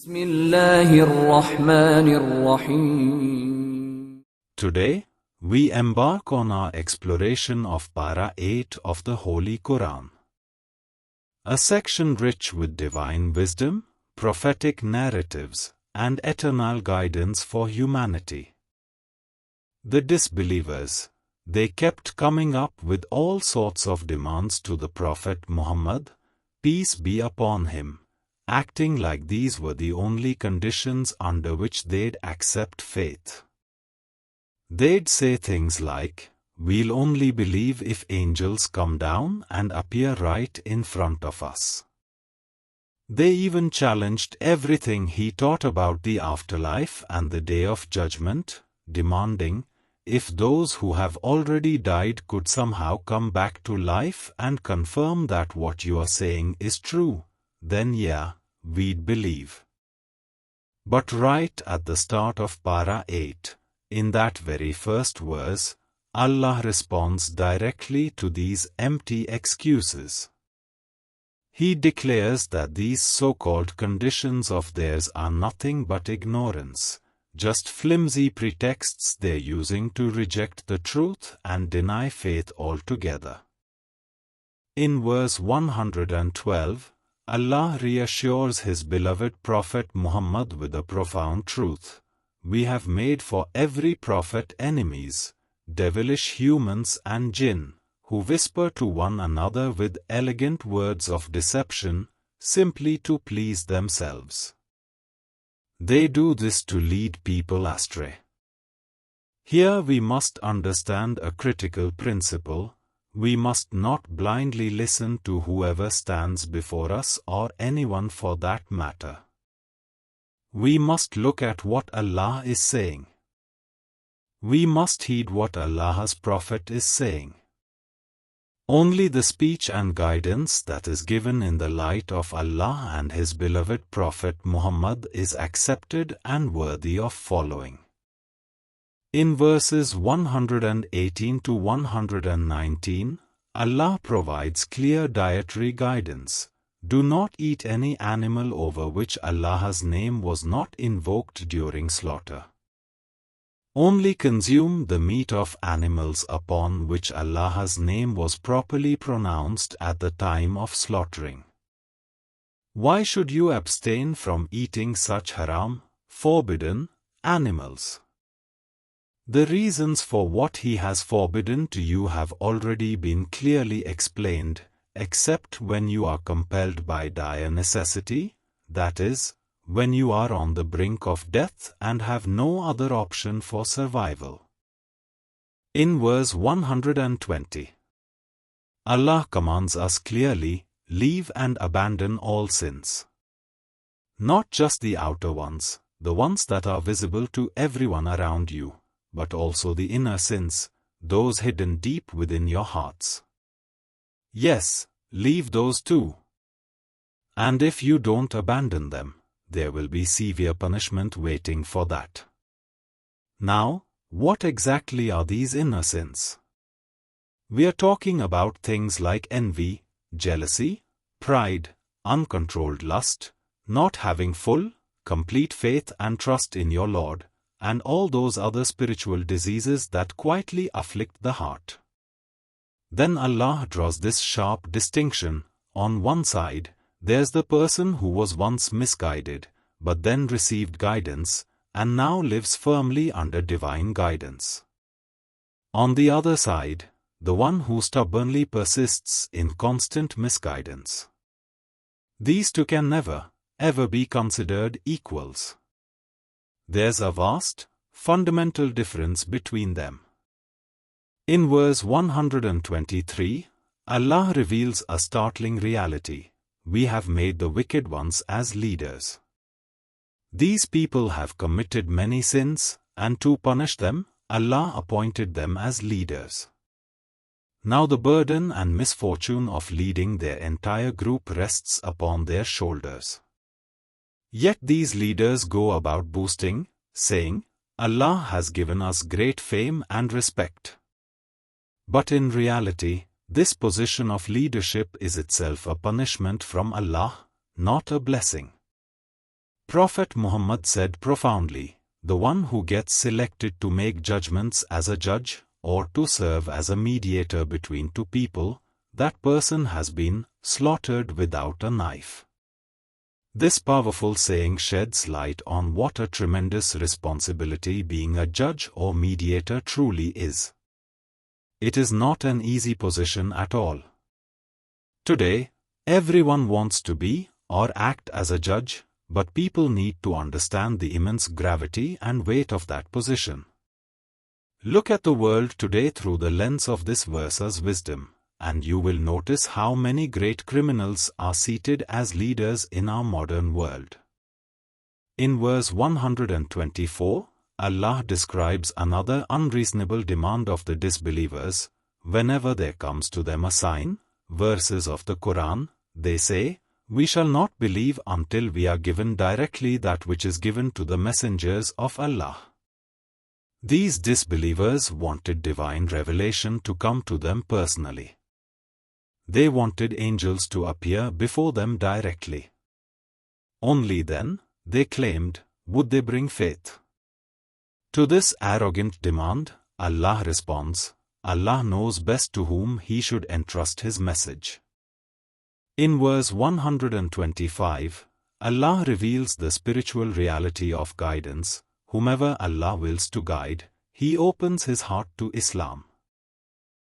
بسم الله الرحمن الرحيم. Today, we embark on our exploration of Para 8 of the Holy Quran. A section rich with divine wisdom, prophetic narratives, and eternal guidance for humanity. The disbelievers, they kept coming up with all sorts of demands to the Prophet Muhammad, peace be upon him, acting like these were the only conditions under which they'd accept faith. They'd say things like, "We'll only believe if angels come down and appear right in front of us." They even challenged everything he taught about the afterlife and the Day of Judgment, demanding, if those who have already died could somehow come back to life and confirm that what you are saying is true, then yeah, we'd believe. But right at the start of Para 8, in that very first verse, Allah responds directly to these empty excuses. He declares that these so-called conditions of theirs are nothing but ignorance, just flimsy pretexts they're using to reject the truth and deny faith altogether. In verse 112, Allah reassures His beloved Prophet Muhammad with a profound truth. We have made for every prophet enemies, devilish humans and jinn, who whisper to one another with elegant words of deception, simply to please themselves. They do this to lead people astray. Here we must understand a critical principle: we must not blindly listen to whoever stands before us or anyone for that matter. We must look at what Allah is saying. We must heed what Allah's Prophet is saying. Only the speech and guidance that is given in the light of Allah and His beloved Prophet Muhammad is accepted and worthy of following. In verses 118 to 119, Allah provides clear dietary guidance. Do not eat any animal over which Allah's name was not invoked during slaughter. Only consume the meat of animals upon which Allah's name was properly pronounced at the time of slaughtering. Why should you abstain from eating such haram, forbidden, animals? The reasons for what He has forbidden to you have already been clearly explained, except when you are compelled by dire necessity, that is, when you are on the brink of death and have no other option for survival. In verse 120, Allah commands us clearly, leave and abandon all sins. Not just the outer ones, the ones that are visible to everyone around you, but also the inner sins, those hidden deep within your hearts. Yes, leave those too. And if you don't abandon them, there will be severe punishment waiting for that. Now, what exactly are these inner sins? We are talking about things like envy, jealousy, pride, uncontrolled lust, not having full, complete faith and trust in your Lord, and all those other spiritual diseases that quietly afflict the heart. Then Allah draws this sharp distinction. On one side, there's the person who was once misguided, but then received guidance, and now lives firmly under divine guidance. On the other side, the one who stubbornly persists in constant misguidance. These two can never, ever be considered equals. There's a vast, fundamental difference between them. In verse 123, Allah reveals a startling reality. We have made the wicked ones as leaders. These people have committed many sins, and to punish them, Allah appointed them as leaders. Now the burden and misfortune of leading their entire group rests upon their shoulders. Yet these leaders go about boasting, saying, Allah has given us great fame and respect. But in reality, this position of leadership is itself a punishment from Allah, not a blessing. Prophet Muhammad said profoundly, "The one who gets selected to make judgments as a judge, or to serve as a mediator between two people, that person has been slaughtered without a knife." This powerful saying sheds light on what a tremendous responsibility being a judge or mediator truly is. It is not an easy position at all. Today, everyone wants to be or act as a judge, but people need to understand the immense gravity and weight of that position. Look at the world today through the lens of this verse's wisdom, and you will notice how many great criminals are seated as leaders in our modern world. In verse 124, Allah describes another unreasonable demand of the disbelievers. Whenever there comes to them a sign, verses of the Quran, they say, "We shall not believe until we are given directly that which is given to the messengers of Allah." These disbelievers wanted divine revelation to come to them personally. They wanted angels to appear before them directly. Only then, they claimed, would they bring faith. To this arrogant demand, Allah responds, Allah knows best to whom He should entrust His message. In verse 125, Allah reveals the spiritual reality of guidance. Whomever Allah wills to guide, He opens his heart to Islam.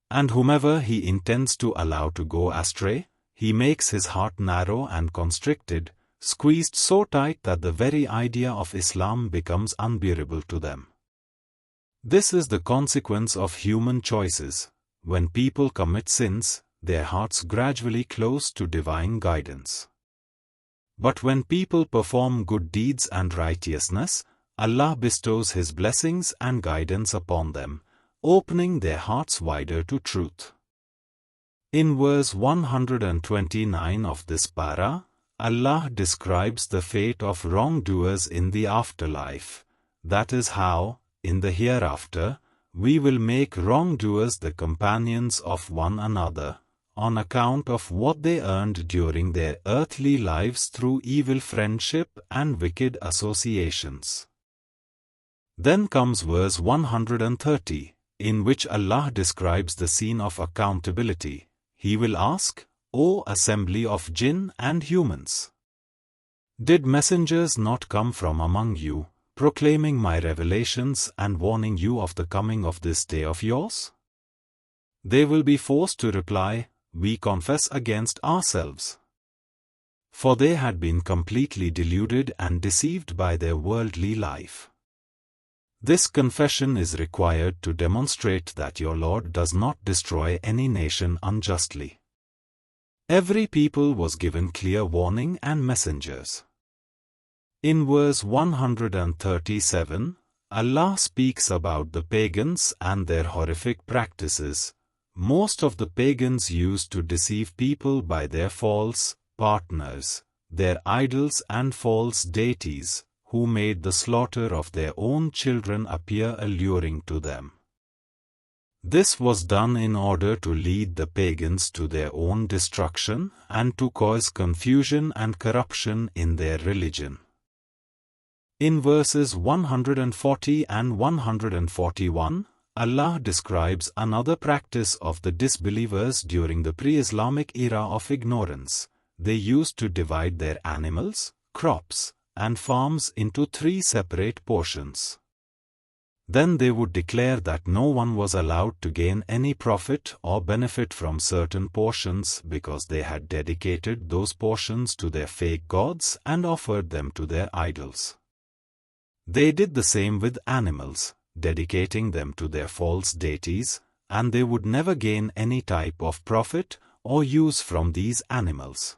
And whomever He intends to allow to go astray, He makes his heart narrow and constricted, squeezed so tight that the very idea of Islam becomes unbearable to them. This is the consequence of human choices. When people commit sins, their hearts gradually close to divine guidance. But when people perform good deeds and righteousness, Allah bestows His blessings and guidance upon them, opening their hearts wider to truth. In verse 129 of this para, Allah describes the fate of wrongdoers in the afterlife. That is how, in the hereafter, we will make wrongdoers the companions of one another, on account of what they earned during their earthly lives through evil friendship and wicked associations. Then comes verse 130, in which Allah describes the scene of accountability. He will ask, O assembly of jinn and humans, did messengers not come from among you, proclaiming my revelations and warning you of the coming of this day of yours? They will be forced to reply, we confess against ourselves. For they had been completely deluded and deceived by their worldly life. This confession is required to demonstrate that your Lord does not destroy any nation unjustly. Every people was given clear warning and messengers. In verse 137, Allah speaks about the pagans and their horrific practices. Most of the pagans used to deceive people by their false partners, their idols and false deities, who made the slaughter of their own children appear alluring to them. This was done in order to lead the pagans to their own destruction and to cause confusion and corruption in their religion. In verses 140 and 141, Allah describes another practice of the disbelievers during the pre-Islamic era of ignorance. They used to divide their animals, crops, and farms into 3 separate portions. Then they would declare that no one was allowed to gain any profit or benefit from certain portions because they had dedicated those portions to their fake gods and offered them to their idols. They did the same with animals, dedicating them to their false deities, and they would never gain any type of profit or use from these animals.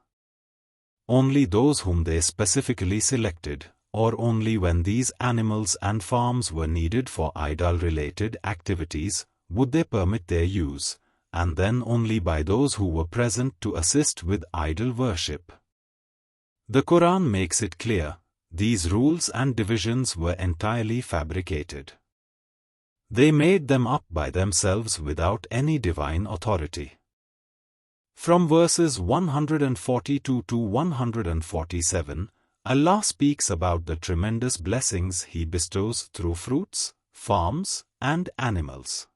Only those whom they specifically selected, or only when these animals and farms were needed for idol-related activities, would they permit their use, and then only by those who were present to assist with idol worship. The Quran makes it clear, these rules and divisions were entirely fabricated. They made them up by themselves without any divine authority. From verses 142 to 147, Allah speaks about the tremendous blessings He bestows through fruits, farms, and animals.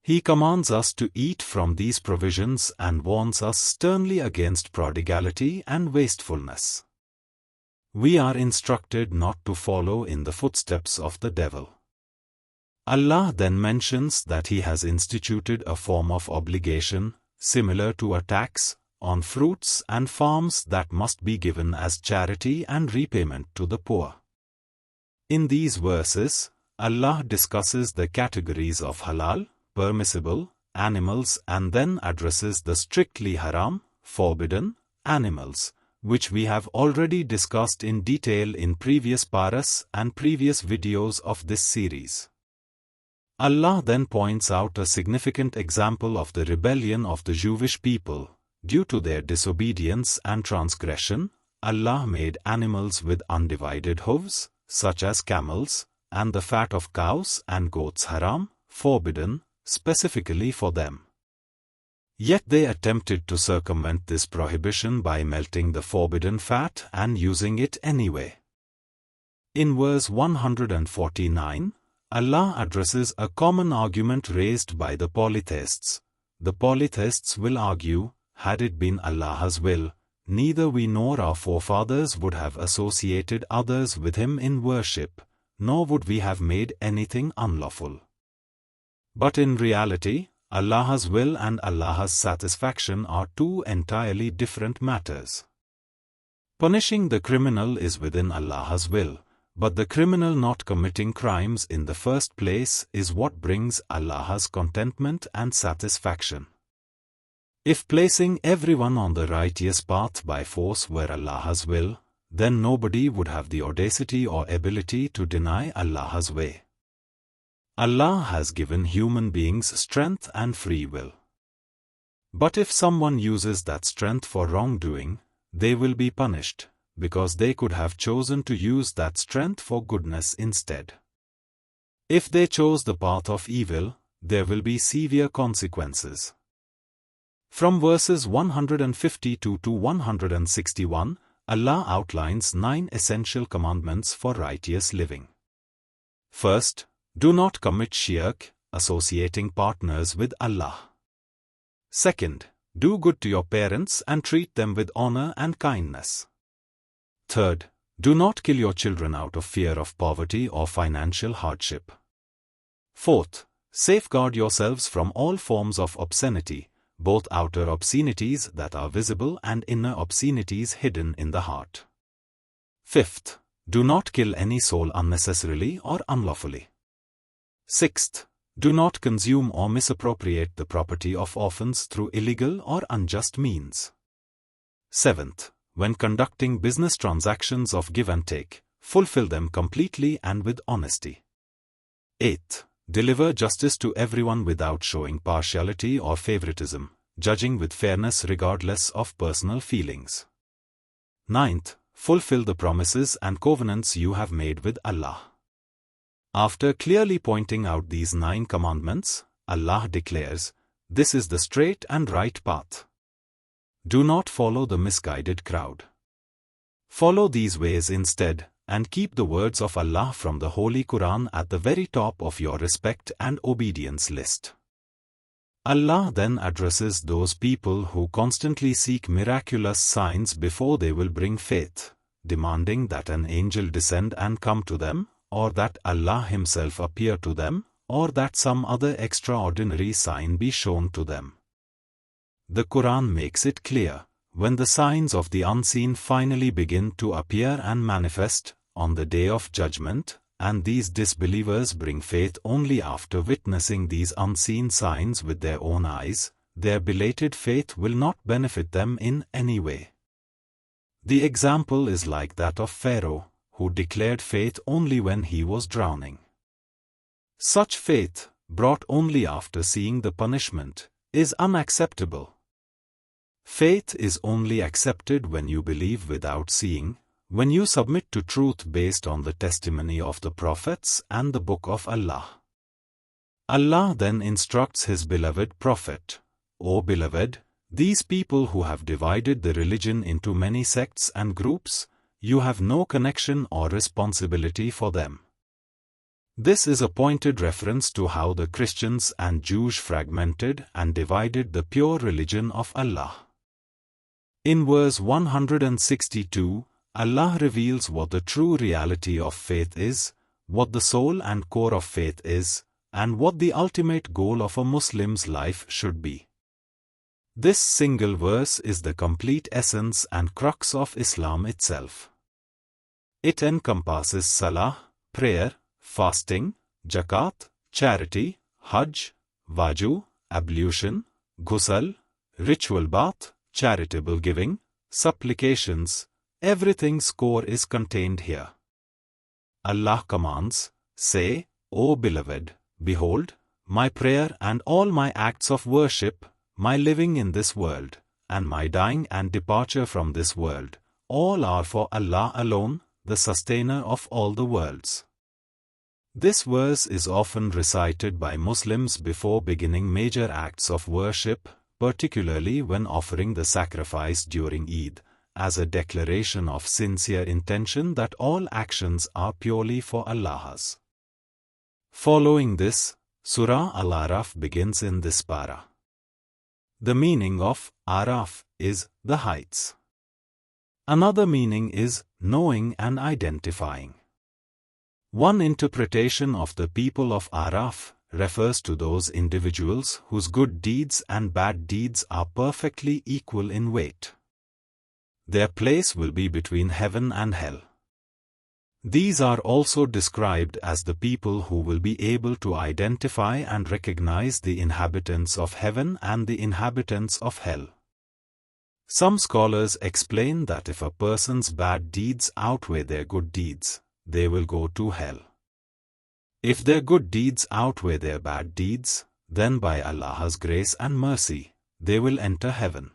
He commands us to eat from these provisions and warns us sternly against prodigality and wastefulness. We are instructed not to follow in the footsteps of the devil. Allah then mentions that He has instituted a form of obligation, similar to a tax, on fruits and farms that must be given as charity and repayment to the poor. In these verses, Allah discusses the categories of halal, permissible, animals and then addresses the strictly haram, forbidden, animals, which we have already discussed in detail in previous paras and previous videos of this series. Allah then points out a significant example of the rebellion of the Jewish people. Due to their disobedience and transgression, Allah made animals with undivided hooves, such as camels, and the fat of cows and goats haram, forbidden, specifically for them. Yet they attempted to circumvent this prohibition by melting the forbidden fat and using it anyway. In verse 149, Allah addresses a common argument raised by the polytheists. The polytheists will argue, had it been Allah's will, neither we nor our forefathers would have associated others with Him in worship, nor would we have made anything unlawful. But in reality, Allah's will and Allah's satisfaction are two entirely different matters. Punishing the criminal is within Allah's will, but the criminal not committing crimes in the first place is what brings Allah's contentment and satisfaction. If placing everyone on the righteous path by force were Allah's will, then nobody would have the audacity or ability to deny Allah's way. Allah has given human beings strength and free will. But if someone uses that strength for wrongdoing, they will be punished, because they could have chosen to use that strength for goodness instead. If they chose the path of evil, there will be severe consequences. From verses 152 to 161, Allah outlines 9 essential commandments for righteous living. First, do not commit shirk, associating partners with Allah. Second, do good to your parents and treat them with honor and kindness. Third, do not kill your children out of fear of poverty or financial hardship. Fourth, safeguard yourselves from all forms of obscenity, both outer obscenities that are visible and inner obscenities hidden in the heart. Fifth, do not kill any soul unnecessarily or unlawfully. Sixth, do not consume or misappropriate the property of orphans through illegal or unjust means. Seventh, when conducting business transactions of give and take, fulfill them completely and with honesty. Eighth, deliver justice to everyone without showing partiality or favoritism, judging with fairness regardless of personal feelings. Ninth, fulfill the promises and covenants you have made with Allah. After clearly pointing out these 9 commandments, Allah declares, "This is the straight and right path. Do not follow the misguided crowd. Follow these ways instead, and keep the words of Allah from the Holy Quran at the very top of your respect and obedience list." Allah then addresses those people who constantly seek miraculous signs before they will bring faith, demanding that an angel descend and come to them, or that Allah Himself appear to them, or that some other extraordinary sign be shown to them. The Quran makes it clear, when the signs of the unseen finally begin to appear and manifest, on the Day of Judgment, and these disbelievers bring faith only after witnessing these unseen signs with their own eyes, their belated faith will not benefit them in any way. The example is like that of Pharaoh, who declared faith only when he was drowning. Such faith, brought only after seeing the punishment, is unacceptable. Faith is only accepted when you believe without seeing, when you submit to truth based on the testimony of the prophets and the Book of Allah. Allah then instructs His beloved Prophet, "O beloved, these people who have divided the religion into many sects and groups, you have no connection or responsibility for them. This is a pointed reference to how the Christians and Jews fragmented and divided the pure religion of Allah. In verse 162, Allah reveals what the true reality of faith is, what the soul and core of faith is, and what the ultimate goal of a Muslim's life should be. This single verse is the complete essence and crux of Islam itself. It encompasses salah, prayer, fasting, zakat, charity, hajj, waju, ablution, ghusl, ritual bath, charitable giving, supplications. Everything's core is contained here. Allah commands, say, O beloved, behold, my prayer and all my acts of worship, my living in this world, and my dying and departure from this world, all are for Allah alone, the sustainer of all the worlds. This verse is often recited by Muslims before beginning major acts of worship, particularly when offering the sacrifice during Eid, as a declaration of sincere intention that all actions are purely for Allah's. Following this, Surah Al-Araf begins in this para. The meaning of Araf is the heights. Another meaning is knowing and identifying. One interpretation of the people of Araf refers to those individuals whose good deeds and bad deeds are perfectly equal in weight. Their place will be between heaven and hell. These are also described as the people who will be able to identify and recognize the inhabitants of heaven and the inhabitants of hell. Some scholars explain that if a person's bad deeds outweigh their good deeds, they will go to hell. If their good deeds outweigh their bad deeds, then by Allah's grace and mercy, they will enter heaven.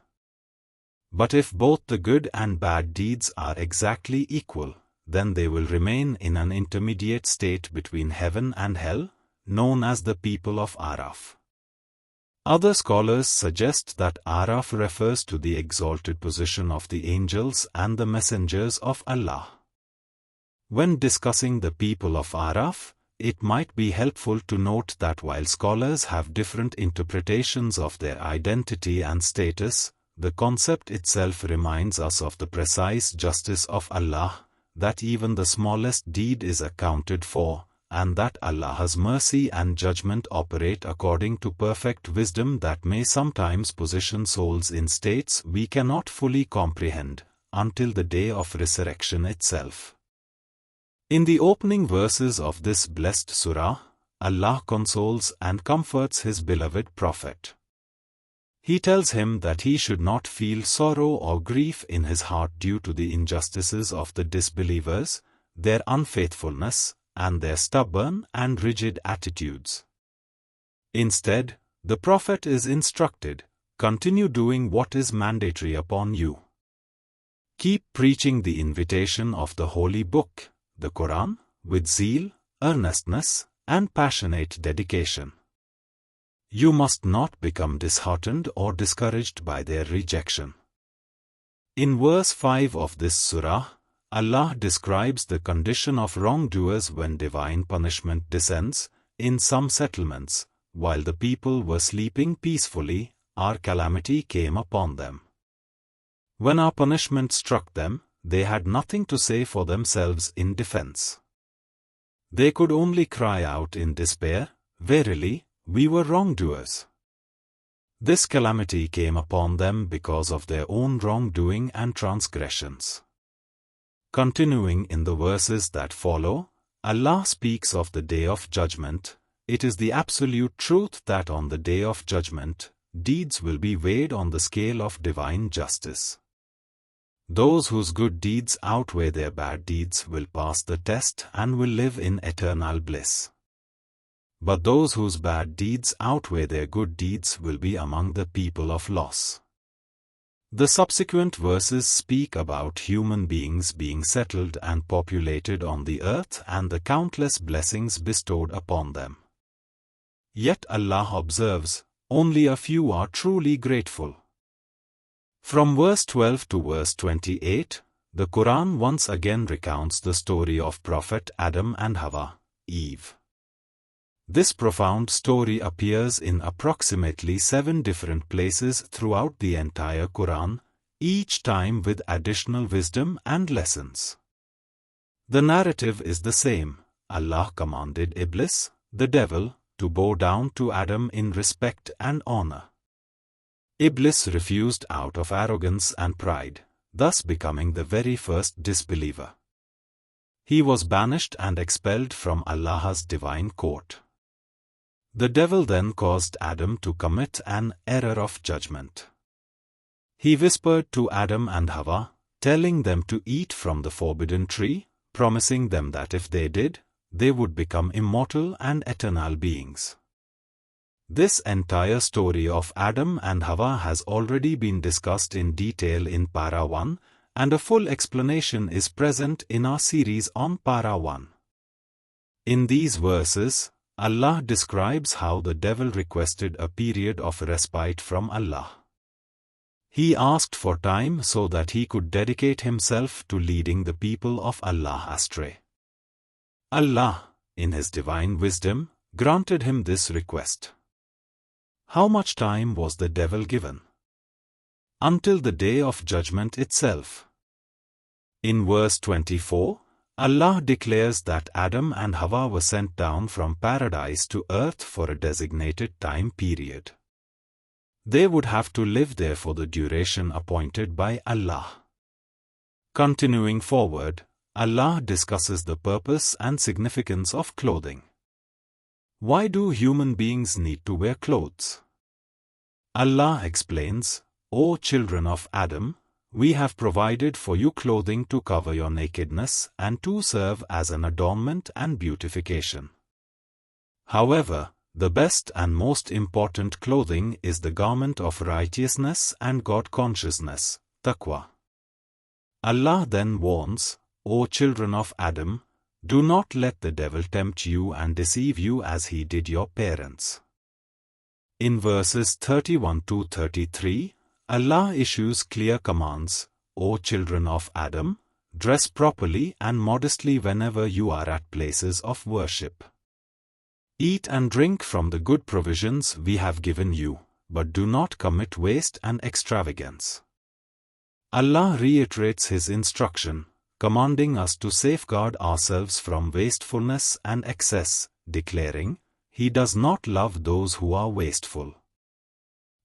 But if both the good and bad deeds are exactly equal, then they will remain in an intermediate state between heaven and hell, known as the people of Araf. Other scholars suggest that Araf refers to the exalted position of the angels and the messengers of Allah. When discussing the people of Araf, it might be helpful to note that while scholars have different interpretations of their identity and status, the concept itself reminds us of the precise justice of Allah, that even the smallest deed is accounted for, and that Allah's mercy and judgment operate according to perfect wisdom that may sometimes position souls in states we cannot fully comprehend, until the day of resurrection itself. In the opening verses of this blessed surah, Allah consoles and comforts His beloved Prophet. He tells him that he should not feel sorrow or grief in his heart due to the injustices of the disbelievers, their unfaithfulness, and their stubborn and rigid attitudes. Instead, the Prophet is instructed, continue doing what is mandatory upon you. Keep preaching the invitation of the Holy Book, the Quran, with zeal, earnestness, and passionate dedication. You must not become disheartened or discouraged by their rejection. In verse 5 of this surah, Allah describes the condition of wrongdoers when divine punishment descends. In some settlements, while the people were sleeping peacefully, our calamity came upon them. When our punishment struck them, they had nothing to say for themselves in defense. They could only cry out in despair, "Verily, we were wrongdoers." This calamity came upon them because of their own wrongdoing and transgressions. Continuing in the verses that follow, Allah speaks of the Day of Judgment. It is the absolute truth that on the Day of Judgment, deeds will be weighed on the scale of divine justice. Those whose good deeds outweigh their bad deeds will pass the test and will live in eternal bliss. But those whose bad deeds outweigh their good deeds will be among the people of loss. The subsequent verses speak about human beings being settled and populated on the earth and the countless blessings bestowed upon them. Yet Allah observes, only a few are truly grateful. From verse 12 to verse 28, the Quran once again recounts the story of Prophet Adam and Hawa, Eve. This profound story appears in approximately 7 different places throughout the entire Quran, each time with additional wisdom and lessons. The narrative is the same. Allah commanded Iblis, the devil, to bow down to Adam in respect and honor. Iblis refused out of arrogance and pride, thus becoming the very first disbeliever. He was banished and expelled from Allah's divine court. The devil then caused Adam to commit an error of judgment. He whispered to Adam and Hawa, telling them to eat from the forbidden tree, promising them that if they did, they would become immortal and eternal beings. This entire story of Adam and Hawa has already been discussed in detail in Para 1, and a full explanation is present in our series on Para 1. In these verses, Allah describes how the devil requested a period of respite from Allah. He asked for time so that he could dedicate himself to leading the people of Allah astray. Allah, in His divine wisdom, granted him this request. How much time was the devil given? Until the day of judgment itself. In verse 24, Allah declares that Adam and Hawa were sent down from paradise to earth for a designated time period. They would have to live there for the duration appointed by Allah. Continuing forward, Allah discusses the purpose and significance of clothing. Why do human beings need to wear clothes? Allah explains, O children of Adam, we have provided for you clothing to cover your nakedness and to serve as an adornment and beautification. However, the best and most important clothing is the garment of righteousness and God-consciousness, taqwa. Allah then warns, O children of Adam, do not let the devil tempt you and deceive you as he did your parents. In verses 31 to 33, Allah issues clear commands, O children of Adam, dress properly and modestly whenever you are at places of worship. Eat and drink from the good provisions we have given you, but do not commit waste and extravagance. Allah reiterates His instruction, commanding us to safeguard ourselves from wastefulness and excess, declaring, He does not love those who are wasteful.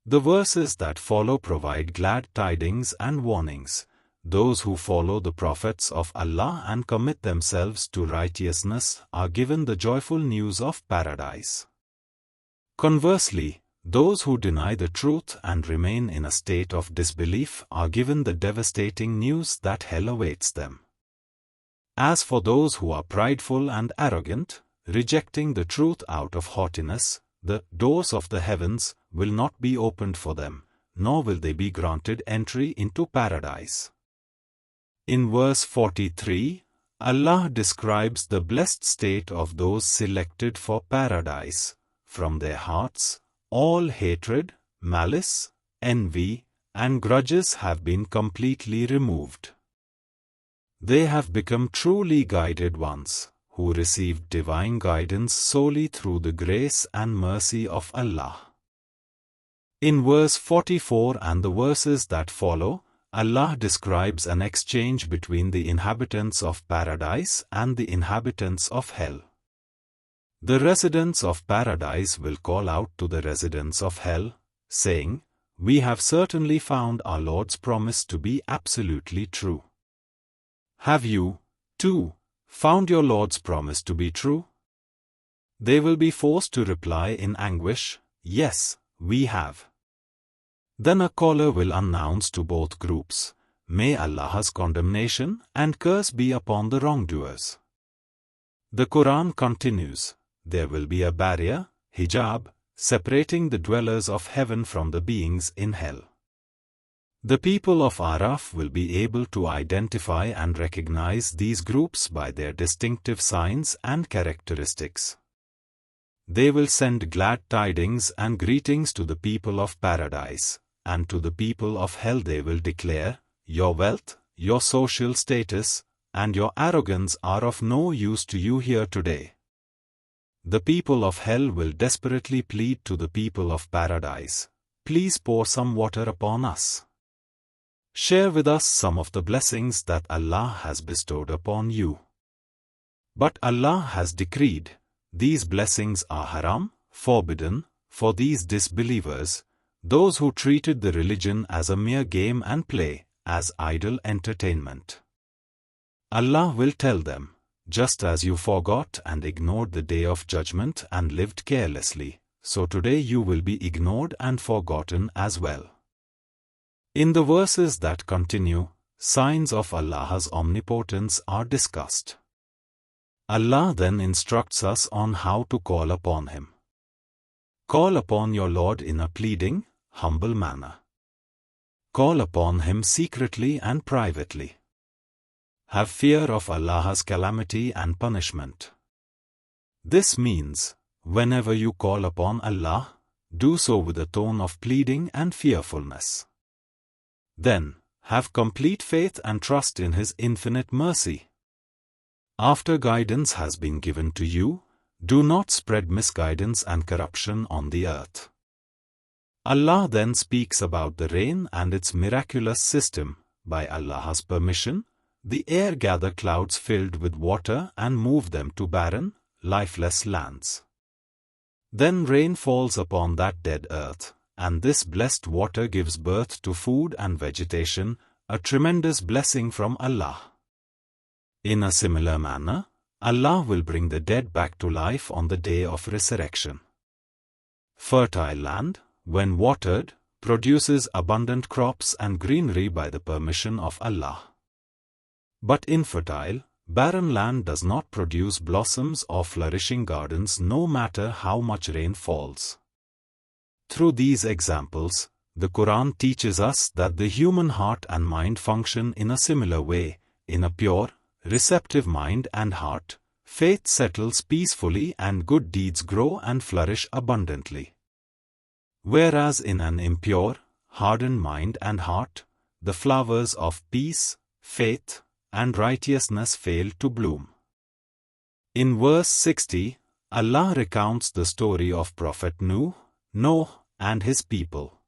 The verses that follow provide glad tidings and warnings. Those who follow the prophets of Allah and commit themselves to righteousness are given the joyful news of paradise. Conversely, those who deny the truth and remain in a state of disbelief are given the devastating news that hell awaits them. As for those who are prideful and arrogant, rejecting the truth out of haughtiness, the doors of the heavens will not be opened for them, nor will they be granted entry into paradise. In verse 43, Allah describes the blessed state of those selected for paradise. From their hearts, all hatred, malice, envy, and grudges have been completely removed. They have become truly guided ones, who received divine guidance solely through the grace and mercy of Allah. In verse 44 and the verses that follow, Allah describes an exchange between the inhabitants of paradise and the inhabitants of hell. The residents of paradise will call out to the residents of hell, saying, We have certainly found our Lord's promise to be absolutely true. Have you, too, found your Lord's promise to be true? They will be forced to reply in anguish, Yes, we have. Then a caller will announce to both groups, May Allah's condemnation and curse be upon the wrongdoers. The Quran continues, There will be a barrier, hijab, separating the dwellers of heaven from the beings in hell. The people of Araf will be able to identify and recognize these groups by their distinctive signs and characteristics. They will send glad tidings and greetings to the people of paradise, and to the people of hell they will declare, Your wealth, your social status, and your arrogance are of no use to you here today. The people of hell will desperately plead to the people of paradise, "Please pour some water upon us. Share with us some of the blessings that Allah has bestowed upon you." But Allah has decreed, these blessings are haram, forbidden, for these disbelievers, those who treated the religion as a mere game and play, as idle entertainment. Allah will tell them, just as you forgot and ignored the day of judgment and lived carelessly, so today you will be ignored and forgotten as well. In the verses that continue, signs of Allah's omnipotence are discussed. Allah then instructs us on how to call upon Him. Call upon your Lord in a pleading, humble manner. Call upon Him secretly and privately. Have fear of Allah's calamity and punishment. This means, whenever you call upon Allah, do so with a tone of pleading and fearfulness. Then, have complete faith and trust in His infinite mercy. After guidance has been given to you, do not spread misguidance and corruption on the earth. Allah then speaks about the rain and its miraculous system. By Allah's permission, the air gather clouds filled with water and move them to barren, lifeless lands. Then rain falls upon that dead earth, and this blessed water gives birth to food and vegetation, a tremendous blessing from Allah. In a similar manner, Allah will bring the dead back to life on the day of resurrection. Fertile land, when watered, produces abundant crops and greenery by the permission of Allah. But infertile, barren land does not produce blossoms or flourishing gardens no matter how much rain falls. Through these examples, the Quran teaches us that the human heart and mind function in a similar way. In a pure, receptive mind and heart, faith settles peacefully and good deeds grow and flourish abundantly. Whereas in an impure, hardened mind and heart, the flowers of peace, faith, and righteousness fail to bloom. In verse 60, Allah recounts the story of Prophet Noah, and his people.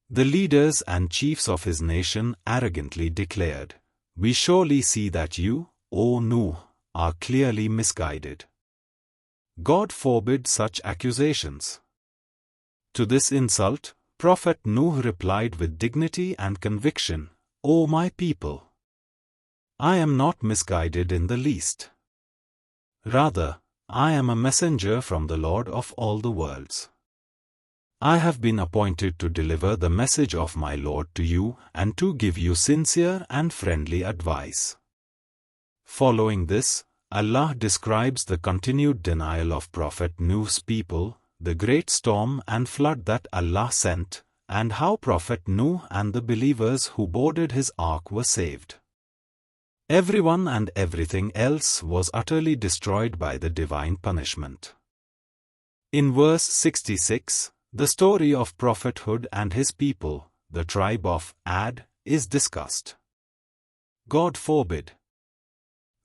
The leaders and chiefs of his nation arrogantly declared, "We surely see that you, O Noah, are clearly misguided." God forbid such accusations. To this insult, Prophet Noah replied with dignity and conviction, "O my people, I am not misguided in the least. Rather, I am a messenger from the Lord of all the worlds. I have been appointed to deliver the message of my Lord to you and to give you sincere and friendly advice." Following this, Allah describes the continued denial of Prophet Noah's people, the great storm and flood that Allah sent, and how Prophet Noah and the believers who boarded his ark were saved. Everyone and everything else was utterly destroyed by the divine punishment. In verse 66, the story of prophethood and his people, the tribe of Ad, is discussed. God forbid.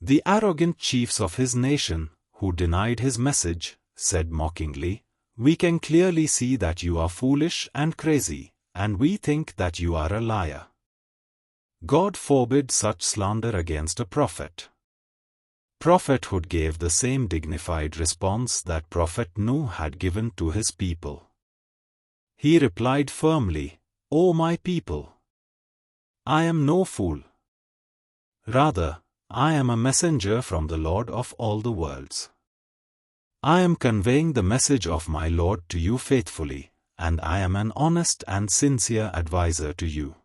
The arrogant chiefs of his nation, who denied his message, said mockingly, "We can clearly see that you are foolish and crazy, and we think that you are a liar." God forbid such slander against a prophet. Prophethood gave the same dignified response that Prophet Noah had given to his people. He replied firmly, "O my people, I am no fool. Rather, I am a messenger from the Lord of all the worlds. I am conveying the message of my Lord to you faithfully, and I am an honest and sincere advisor to you."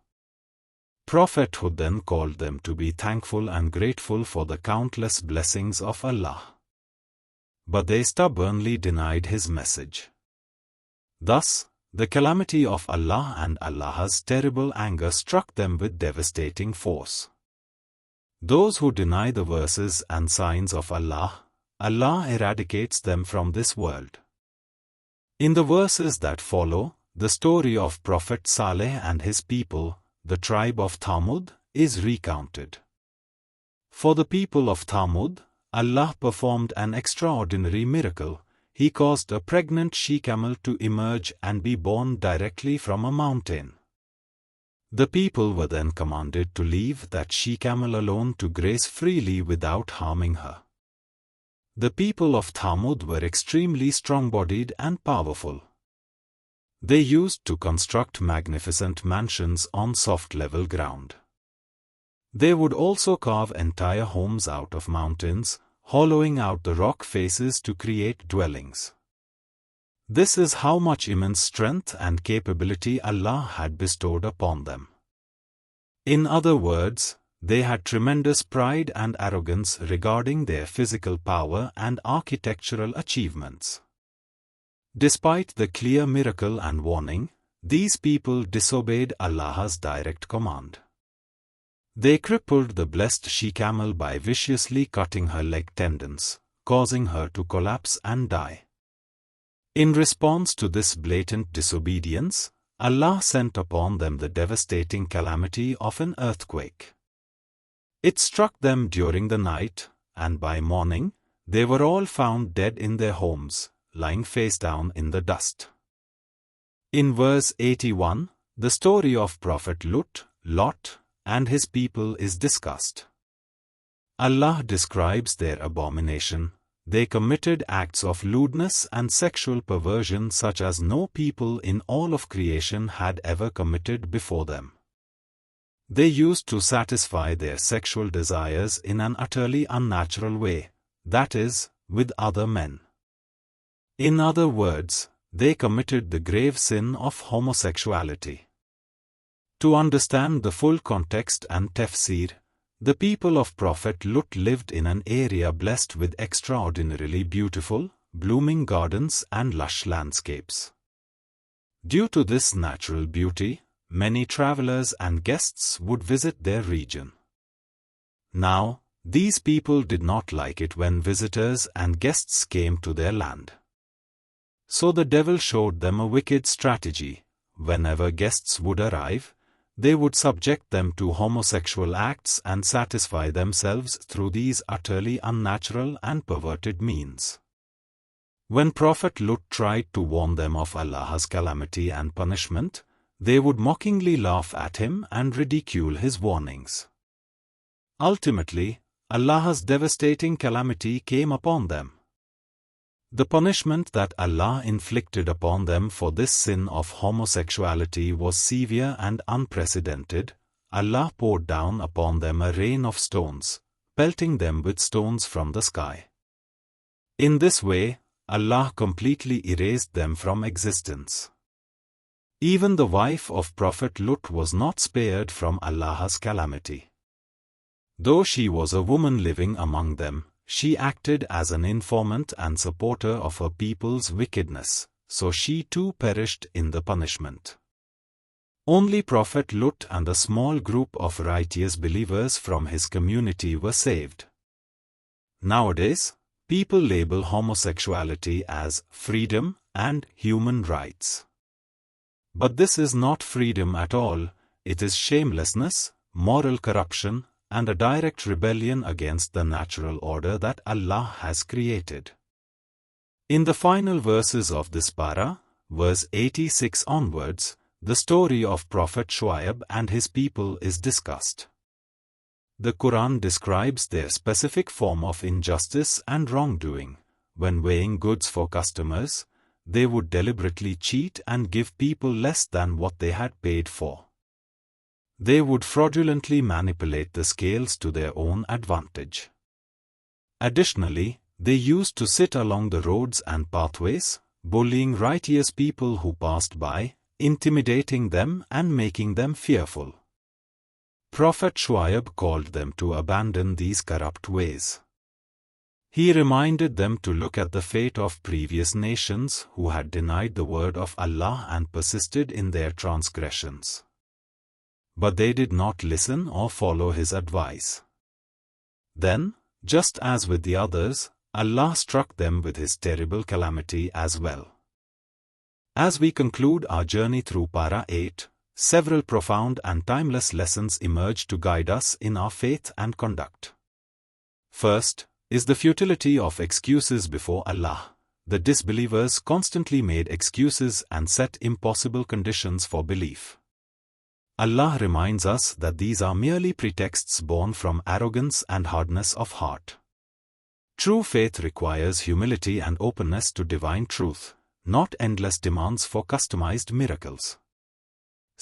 Prophethood then called them to be thankful and grateful for the countless blessings of Allah. But they stubbornly denied his message. Thus, the calamity of Allah and Allah's terrible anger struck them with devastating force. Those who deny the verses and signs of Allah, Allah eradicates them from this world. In the verses that follow, the story of Prophet Saleh and his people, the tribe of Thamud, is recounted. For the people of Thamud, Allah performed an extraordinary miracle. He caused a pregnant she-camel to emerge and be born directly from a mountain. The people were then commanded to leave that she-camel alone to graze freely without harming her. The people of Thamud were extremely strong-bodied and powerful. They used to construct magnificent mansions on soft level ground. They would also carve entire homes out of mountains, hollowing out the rock faces to create dwellings. This is how much immense strength and capability Allah had bestowed upon them. In other words, they had tremendous pride and arrogance regarding their physical power and architectural achievements. Despite the clear miracle and warning, these people disobeyed Allah's direct command. They crippled the blessed she-camel by viciously cutting her leg tendons, causing her to collapse and die. In response to this blatant disobedience, Allah sent upon them the devastating calamity of an earthquake. It struck them during the night, and by morning, they were all found dead in their homes, lying face down in the dust. In verse 81, the story of Prophet Lot, and his people is discussed. Allah describes their abomination. They committed acts of lewdness and sexual perversion such as no people in all of creation had ever committed before them. They used to satisfy their sexual desires in an utterly unnatural way, that is, with other men. In other words, they committed the grave sin of homosexuality. To understand the full context and tafsir, the people of Prophet Lut lived in an area blessed with extraordinarily beautiful, blooming gardens and lush landscapes. Due to this natural beauty, many travelers and guests would visit their region. Now, these people did not like it when visitors and guests came to their land. So the devil showed them a wicked strategy. Whenever guests would arrive, they would subject them to homosexual acts and satisfy themselves through these utterly unnatural and perverted means. When Prophet Lut tried to warn them of Allah's calamity and punishment, they would mockingly laugh at him and ridicule his warnings. Ultimately, Allah's devastating calamity came upon them. The punishment that Allah inflicted upon them for this sin of homosexuality was severe and unprecedented. Allah poured down upon them a rain of stones, pelting them with stones from the sky. In this way, Allah completely erased them from existence. Even the wife of Prophet Lut was not spared from Allah's calamity. Though she was a woman living among them, she acted as an informant and supporter of her people's wickedness, so she too perished in the punishment. Only Prophet Lut and a small group of righteous believers from his community were saved. Nowadays, people label homosexuality as freedom and human rights. But this is not freedom at all, it is shamelessness, moral corruption, and a direct rebellion against the natural order that Allah has created. In the final verses of this para, verse 86 onwards, the story of Prophet Shuaib and his people is discussed. The Quran describes their specific form of injustice and wrongdoing. When weighing goods for customers, they would deliberately cheat and give people less than what they had paid for. They would fraudulently manipulate the scales to their own advantage. Additionally, they used to sit along the roads and pathways, bullying righteous people who passed by, intimidating them and making them fearful. Prophet Shuaib called them to abandon these corrupt ways. He reminded them to look at the fate of previous nations who had denied the word of Allah and persisted in their transgressions. But they did not listen or follow his advice. Then, just as with the others, Allah struck them with his terrible calamity as well. As we conclude our journey through Para 8, several profound and timeless lessons emerge to guide us in our faith and conduct. First, is the futility of excuses before Allah. The disbelievers constantly made excuses and set impossible conditions for belief. Allah reminds us that these are merely pretexts born from arrogance and hardness of heart. True faith requires humility and openness to divine truth, not endless demands for customized miracles.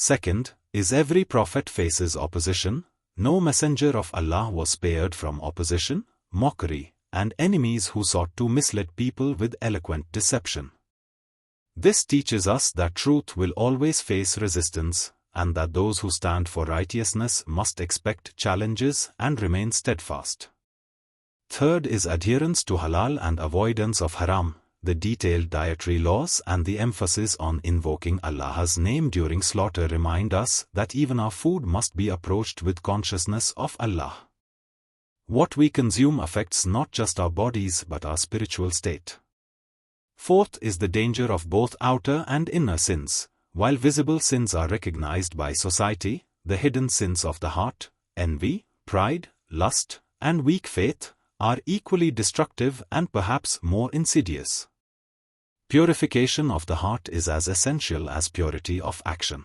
Second, is every prophet faces opposition. No messenger of Allah was spared from opposition, mockery, and enemies who sought to mislead people with eloquent deception. This teaches us that truth will always face resistance, and that those who stand for righteousness must expect challenges and remain steadfast. Third is adherence to halal and avoidance of haram. The detailed dietary laws and the emphasis on invoking Allah's name during slaughter remind us that even our food must be approached with consciousness of Allah. What we consume affects not just our bodies but our spiritual state. Fourth is the danger of both outer and inner sins. While visible sins are recognized by society, the hidden sins of the heart, envy, pride, lust, and weak faith, are equally destructive and perhaps more insidious. Purification of the heart is as essential as purity of action.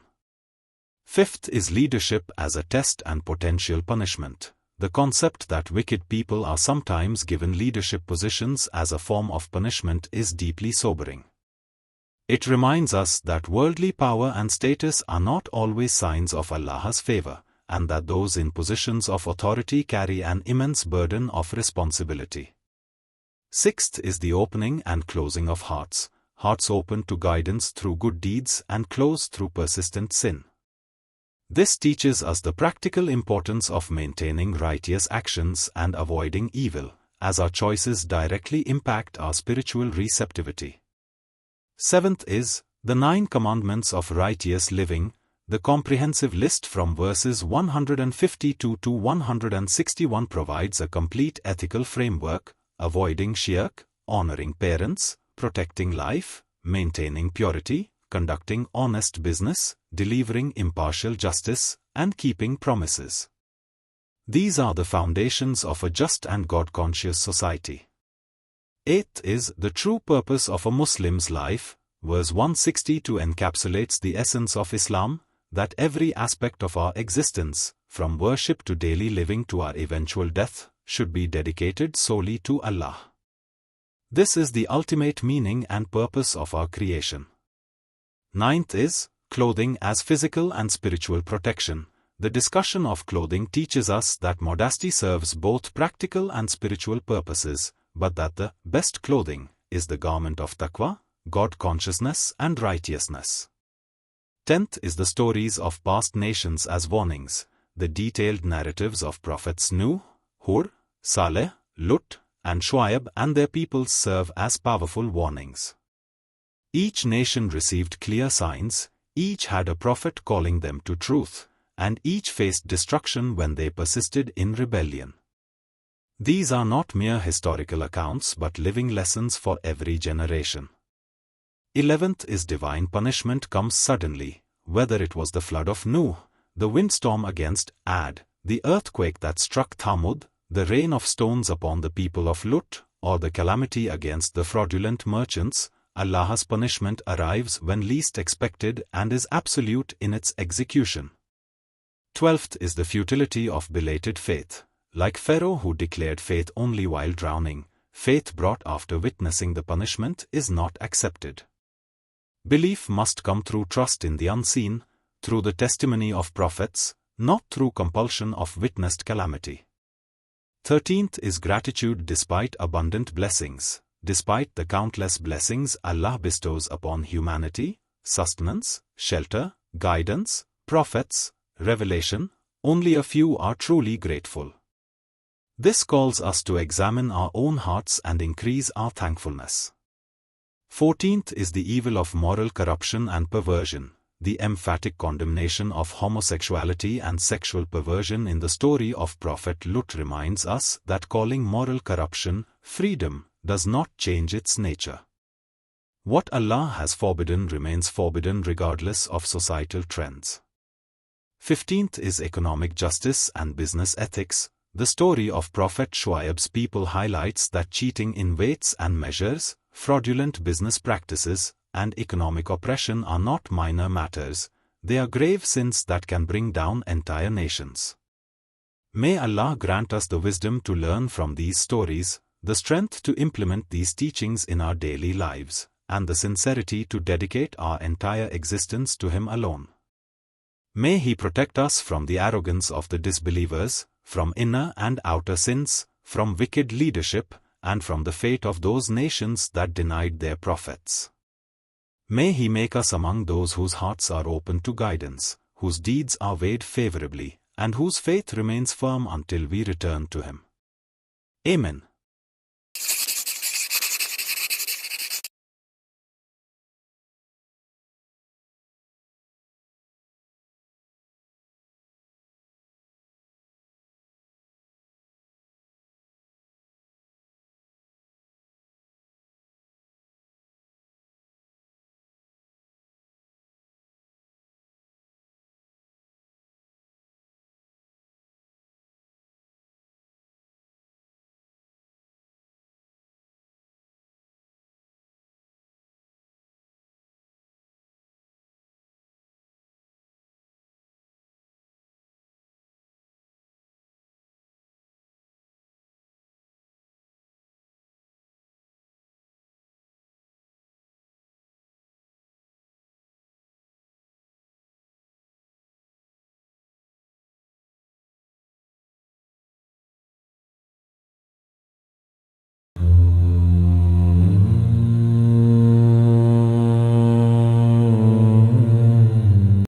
Fifth is leadership as a test and potential punishment. The concept that wicked people are sometimes given leadership positions as a form of punishment is deeply sobering. It reminds us that worldly power and status are not always signs of Allah's favor, and that those in positions of authority carry an immense burden of responsibility. Sixth is the opening and closing of hearts. Hearts open to guidance through good deeds and closed through persistent sin. This teaches us the practical importance of maintaining righteous actions and avoiding evil, as our choices directly impact our spiritual receptivity. Seventh is the 9 commandments of righteous living. The comprehensive list from verses 152 to 161 provides a complete ethical framework, avoiding shirk, honoring parents, protecting life, maintaining purity, conducting honest business, delivering impartial justice, and keeping promises. These are the foundations of a just and God-conscious society. Eighth is the true purpose of a Muslim's life. Verse 162 encapsulates the essence of Islam, that every aspect of our existence, from worship to daily living to our eventual death, should be dedicated solely to Allah. This is the ultimate meaning and purpose of our creation. Ninth is clothing as physical and spiritual protection. The discussion of clothing teaches us that modesty serves both practical and spiritual purposes, but that the best clothing is the garment of taqwa, God-consciousness and righteousness. 10th is the stories of past nations as warnings. The detailed narratives of prophets Nuh, Hud, Saleh, Lut, and Shuaib and their peoples serve as powerful warnings. Each nation received clear signs, each had a prophet calling them to truth, and each faced destruction when they persisted in rebellion. These are not mere historical accounts but living lessons for every generation. 11th is divine punishment comes suddenly, whether it was the flood of Nuh, the windstorm against Ad, the earthquake that struck Thamud, the rain of stones upon the people of Lut, or the calamity against the fraudulent merchants. Allah's punishment arrives when least expected and is absolute in its execution. 12th is the futility of belated faith. Like Pharaoh who declared faith only while drowning, faith brought after witnessing the punishment is not accepted. Belief must come through trust in the unseen, through the testimony of prophets, not through compulsion of witnessed calamity. 13th is gratitude despite abundant blessings. Despite the countless blessings Allah bestows upon humanity, sustenance, shelter, guidance, prophets, revelation, only a few are truly grateful. This calls us to examine our own hearts and increase our thankfulness. 14th is the evil of moral corruption and perversion. The emphatic condemnation of homosexuality and sexual perversion in the story of Prophet Lut reminds us that calling moral corruption freedom does not change its nature. What Allah has forbidden remains forbidden regardless of societal trends. 15th is economic justice and business ethics. The story of Prophet Shuaib's people highlights that cheating in weights and measures, fraudulent business practices, and economic oppression are not minor matters. They are grave sins that can bring down entire nations. May Allah grant us the wisdom to learn from these stories, the strength to implement these teachings in our daily lives, and the sincerity to dedicate our entire existence to Him alone. May He protect us from the arrogance of the disbelievers, from inner and outer sins, from wicked leadership, and from the fate of those nations that denied their prophets. May He make us among those whose hearts are open to guidance, whose deeds are weighed favorably, and whose faith remains firm until we return to Him. Amen.